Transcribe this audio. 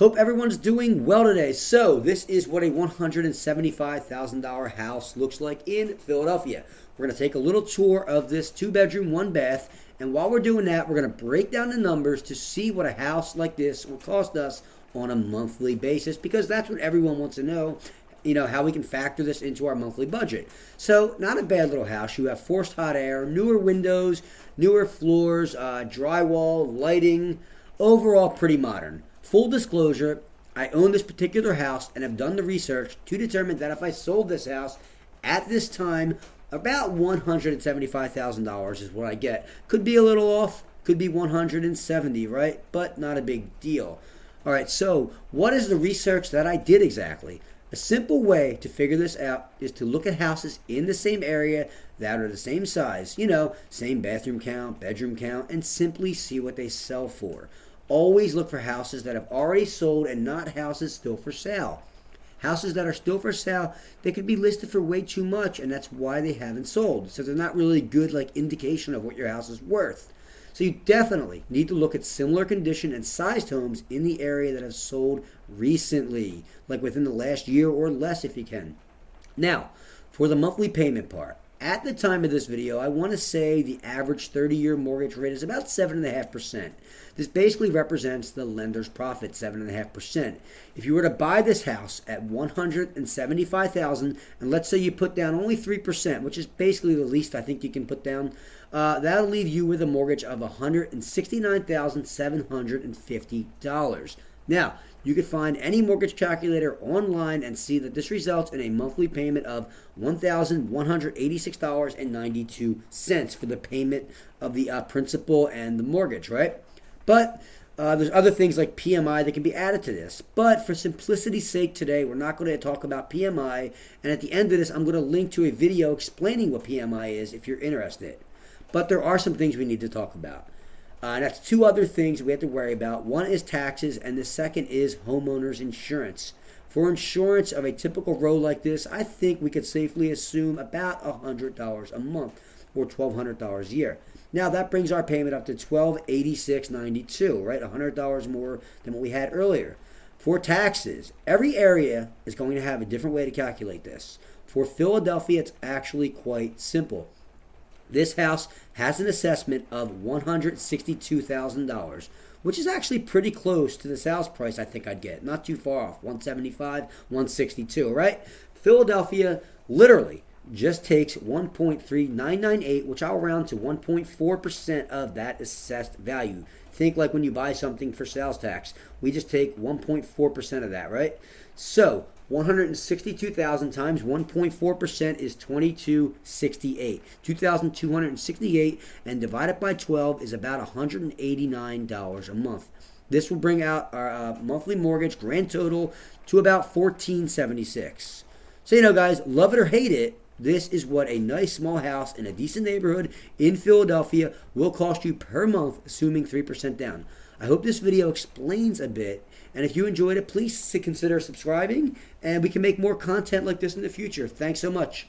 Hope everyone's doing well today. So, this is what a $175,000 house looks like in Philadelphia. We're going to take a little tour of this 2-bedroom, 1-bath, and while we're doing that, we're going to break down the numbers to see what a house like this will cost us on a monthly basis, because that's what everyone wants to know, how we can factor this into our monthly budget. So, not a bad little house. You have forced hot air, newer windows, newer floors, drywall, lighting, overall pretty modern. Full disclosure, I own this particular house and have done the research to determine that if I sold this house at this time, about $175,000 is what I get. Could be a little off, could be 170, right? But not a big deal. All right, so what is the research that I did exactly? A simple way to figure this out is to look at houses in the same area that are the same size, same bathroom count, bedroom count, and simply see what they sell for. Always look for houses that have already sold and not houses still for sale. Houses that are still for sale, they could be listed for way too much, and that's why they haven't sold. So they're not really good indication of what your house is worth. So you definitely need to look at similar condition and sized homes in the area that have sold recently, like within the last year or less if you can. Now, for the monthly payment part. At the time of this video, I want to say the average 30-year mortgage rate is about 7.5%. This basically represents the lender's profit, 7.5%. If you were to buy this house at $175,000, and let's say you put down only 3%, which is basically the least I think you can put down, that'll leave you with a mortgage of $169,750. Now, you can find any mortgage calculator online and see that this results in a monthly payment of $1,186.92 for the payment of the principal and the mortgage, right? But there's other things like PMI that can be added to this. But for simplicity's sake today, we're not going to talk about PMI. And at the end of this, I'm going to link to a video explaining what PMI is if you're interested. But there are some things we need to talk about. And that's two other things we have to worry about. One is taxes, and the second is homeowner's insurance. For insurance of a typical row like this, I think we could safely assume about $100 a month or $1,200 a year. Now that brings our payment up to $1,286.92, right? $100 more than what we had earlier. For taxes, every area is going to have a different way to calculate this. For Philadelphia, it's actually quite simple. This house has an assessment of $162,000, which is actually pretty close to the sales price I think I'd get. Not too far off, 175, 162, right? Philadelphia literally just takes 1.3998, which I'll round to 1.4% of that assessed value. Think like when you buy something for sales tax. We just take 1.4% of that, right? So 162,000 times 1.4% is 2268. 2,268, and divided by 12 is about $189 a month. This will bring out our monthly mortgage grand total to about $1,476. So guys, love it or hate it, this is what a nice small house in a decent neighborhood in Philadelphia will cost you per month, assuming 3% down. I hope this video explains a bit, and if you enjoyed it, please consider subscribing, and we can make more content like this in the future. Thanks so much.